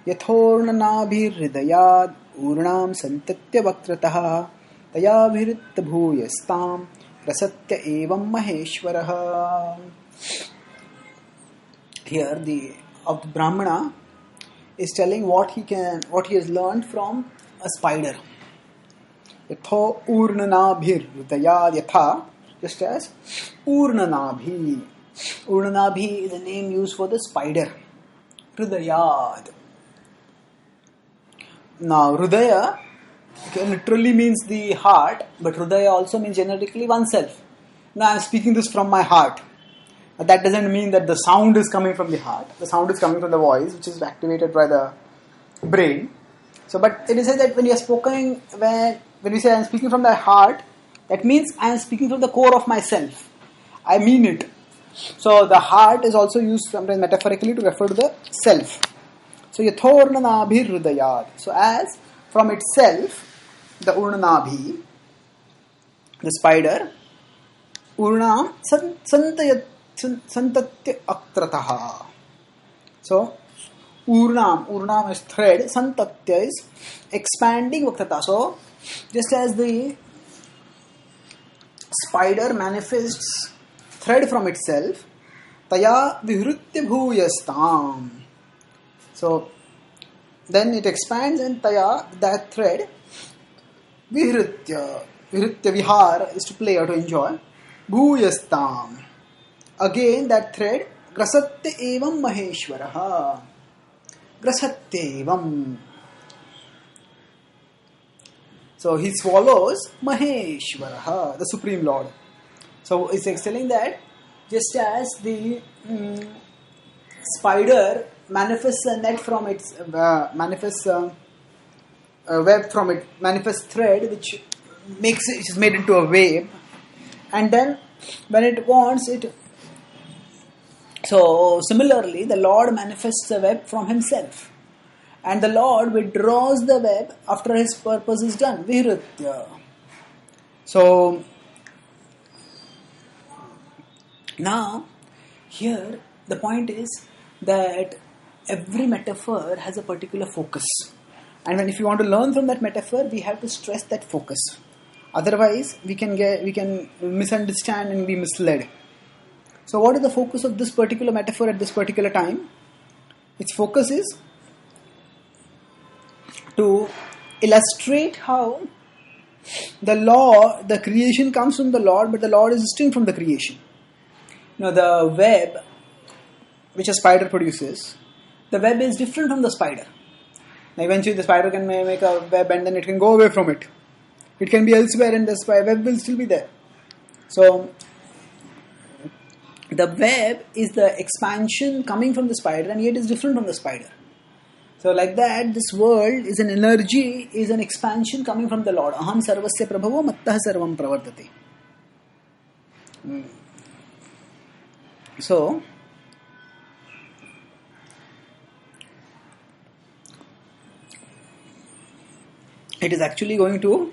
यथोर्णनाभिहृदयाद् ऊर्णां सन्तत्य वक्रतः तयाभिरुत्त भूयस्तां प्रसत्य एवं महेश्वरः. Here the Brahmana is telling what he has learned from a spider. Yatho urnanabhir hridayad yatha, just as urnanabhi. Urnanabhi is a name used for the spider. Hridayad. Now hridaya literally means the heart, but hridaya also means generically oneself. Now I am speaking this from my heart. But that doesn't mean that the sound is coming from the heart. The sound is coming from the voice, which is activated by the brain. So, but it is said that when we we say I am speaking from the heart, that means I am speaking from the core of myself. I mean it. So, the heart is also used sometimes metaphorically to refer to the self. So, yathornanabhi hridayad. So, as from itself, the urnanabhi, the spider, urnam santatya akrataha. So, urnam is thread, santatya is expanding vakrata. So, just as the spider manifests thread from itself, taya vihritya bhuyastam. So, then it expands and taya, that thread, vihritya vihar is to play or to enjoy, bhuyastam. Again that thread, grasatya evam maheshwaraha. Grasatya evam. So he swallows Maheshwaraha, the Supreme Lord. So it's telling that just as the spider manifests a net from its manifests a web from it, manifests thread which is made into a web, and then when it wants it. So similarly, the Lord manifests a web from Himself, and the Lord withdraws the web after His purpose is done. Vihritya. So now here the point is that every metaphor has a particular focus, and if you want to learn from that metaphor, we have to stress that focus. Otherwise, we can misunderstand and be misled. So, what is the focus of this particular metaphor at this particular time? Its focus is to illustrate how the creation comes from the Lord, but the Lord is distinct from the creation. Now, the web which a spider produces, the web is different from the spider. Now, eventually, the spider can make a web and then it can go away from it. It can be elsewhere and the web will still be there. So, the web is the expansion coming from the spider, and yet is different from the spider. So like that, this world is an energy, is an expansion coming from the Lord. Aham sarvasya prabhavo mattah sarvam pravartate. So, it is actually going to,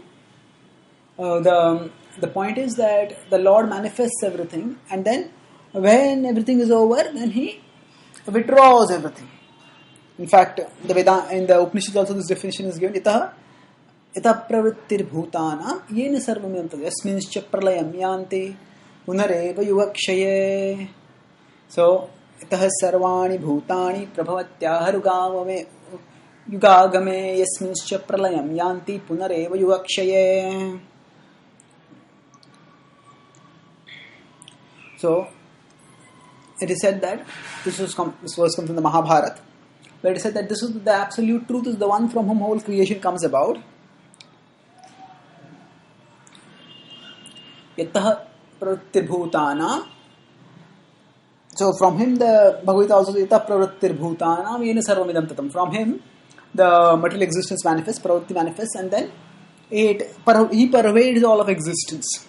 the point is that the Lord manifests everything, and then when everything is over, then He withdraws everything. In fact, in the Upanishads also this definition is given. Ita pravrittir bhutanam yena sarvam yantad yasminscha pralayam yanti punareva yugakshaye. So, ita sarvani bhutani prabhavatyah yugagame yasminscha pralayam yanti punareva yugakshaye. So, it is said that this verse comes from the Mahabharata, where it is said that this is the absolute truth is the one from whom whole creation comes about. Yattah pravrittir bhutanam. So from him the Bhagavad Gita also says yattah pravrittir bhutanam yena sarvamidam tatam. From him the material existence manifests, pravritti manifests, and then he pervades all of existence.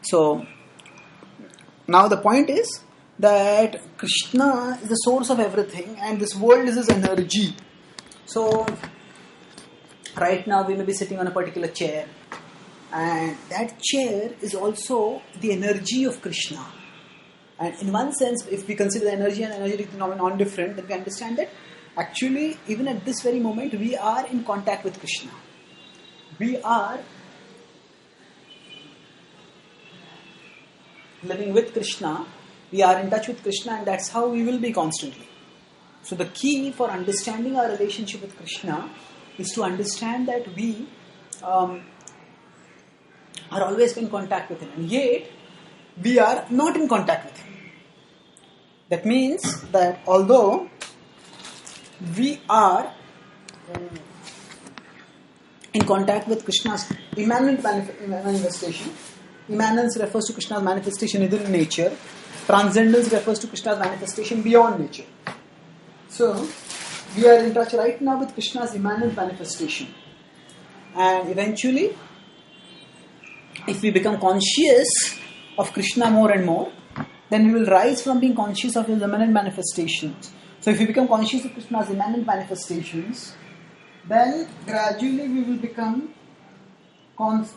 So now the point is that Krishna is the source of everything, and this world is His energy. So right now we may be sitting on a particular chair, and that chair is also the energy of Krishna. And in one sense, if we consider the energy and energetic phenomenon different, then we understand that Actually, even at this very moment, we are in contact with Krishna. We are living with Krishna. We are in touch with Krishna, and that's how we will be constantly. So the key for understanding our relationship with Krishna is to understand that we are always in contact with Him, and yet we are not in contact with Him. That means that although we are in contact with Krishna's immanent manifestation, immanence refers to Krishna's manifestation within nature, transcendence refers to Krishna's manifestation beyond nature. So, we are in touch right now with Krishna's immanent manifestation. And eventually, if we become conscious of Krishna more and more, then we will rise from being conscious of His immanent manifestations. So, if we become conscious of Krishna's immanent manifestations, then gradually we will become conscious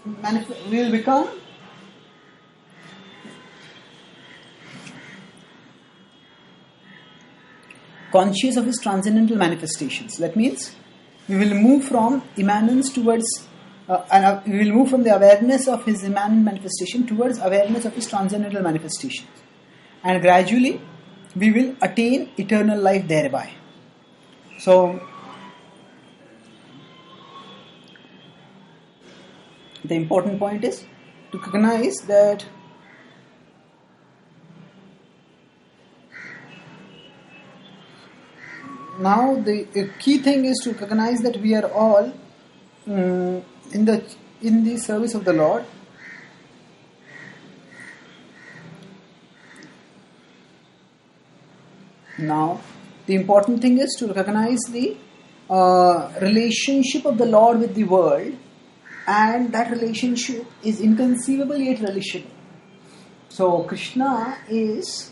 of His transcendental manifestations. That means we will move from immanence towards, we will move from the awareness of His immanent manifestation towards awareness of His transcendental manifestations. And gradually we will attain eternal life thereby. So, the important point is to recognize that now the key thing is to recognize that we are all in the service of the Lord. Now, the important thing is to recognize the relationship of the Lord with the world, and that relationship is inconceivable yet relishable. So, Krishna is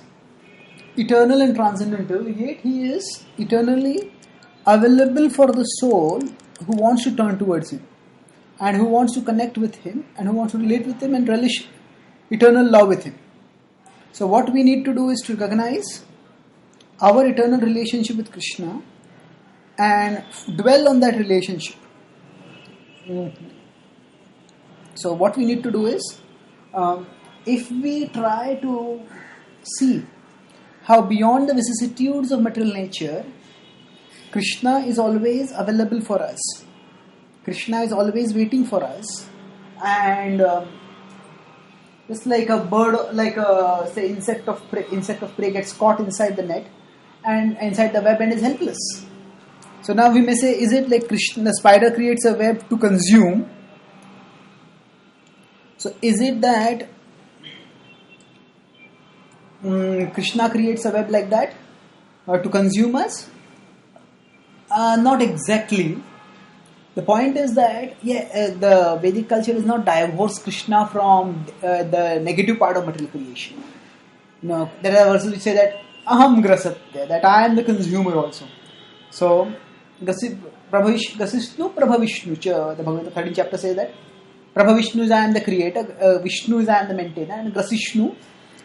eternal and transcendental, yet He is eternally available for the soul who wants to turn towards Him, and who wants to connect with Him, and who wants to relate with Him and relish eternal love with Him. So, what we need to do is to recognize our eternal relationship with Krishna and dwell on that relationship. So what we need to do is, if we try to see how beyond the vicissitudes of material nature, Krishna is always available for us. Krishna is always waiting for us, and just like a bird, like a say insect of prey gets caught inside the net and inside the web and is helpless. So now we may say, is it like Krishna, the spider creates a web to consume? So is it that Krishna creates a web like that to consume us? Not exactly. The point is that the Vedic culture is not divorced Krishna from the negative part of material creation. No, there are verses which say that aham grasatya, that I am the consumer also. So Gasishnu Prabhavishnu cha, the Bhagavatam 13th chapter says that Prabhavishnu is I am the creator, Vishnu is I am the maintainer, and Grasishnu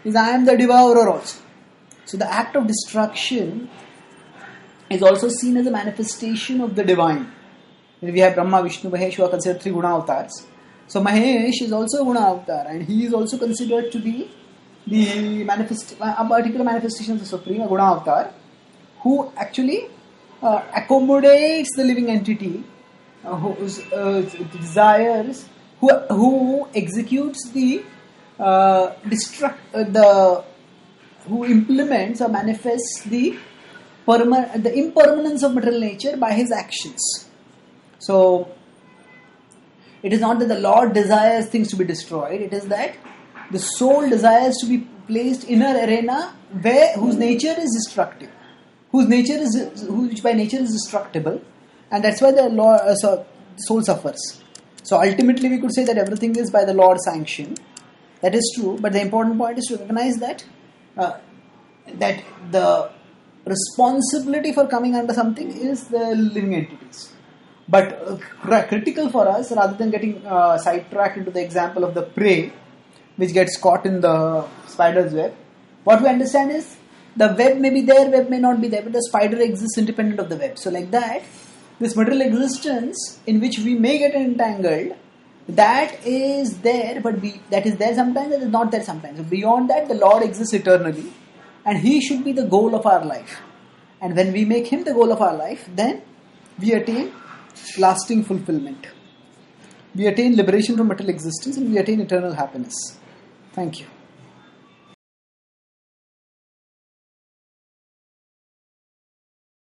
is I am the devourer also. So the act of destruction is also seen as a manifestation of the divine. We have Brahma, Vishnu, Mahesh who are considered three Guna avatars. So Mahesh is also a Guna avatar, and he is also considered to be a particular manifestation of the Supreme, a Guna avatar, who actually accommodates the living entity, whose desires, who executes who implements or manifests the impermanence of material nature by his actions. So, it is not that the Lord desires things to be destroyed, it is that the soul desires to be placed in an arena whose nature is destructive, which by nature is destructible, and that's why the soul suffers. So ultimately we could say that everything is by the Lord's sanction. That is true, but the important point is to recognize that that the responsibility for coming under something is the living entities. But critical for us, rather than getting sidetracked into the example of the prey which gets caught in the spider's web, what we understand is The web may be there, web may not be there, but the spider exists independent of the web. So like that, this material existence in which we may get entangled, that is there, but that is there sometimes, that is not there sometimes. So beyond that, the Lord exists eternally, and He should be the goal of our life. And when we make Him the goal of our life, then we attain lasting fulfillment. We attain liberation from material existence, and we attain eternal happiness. Thank you.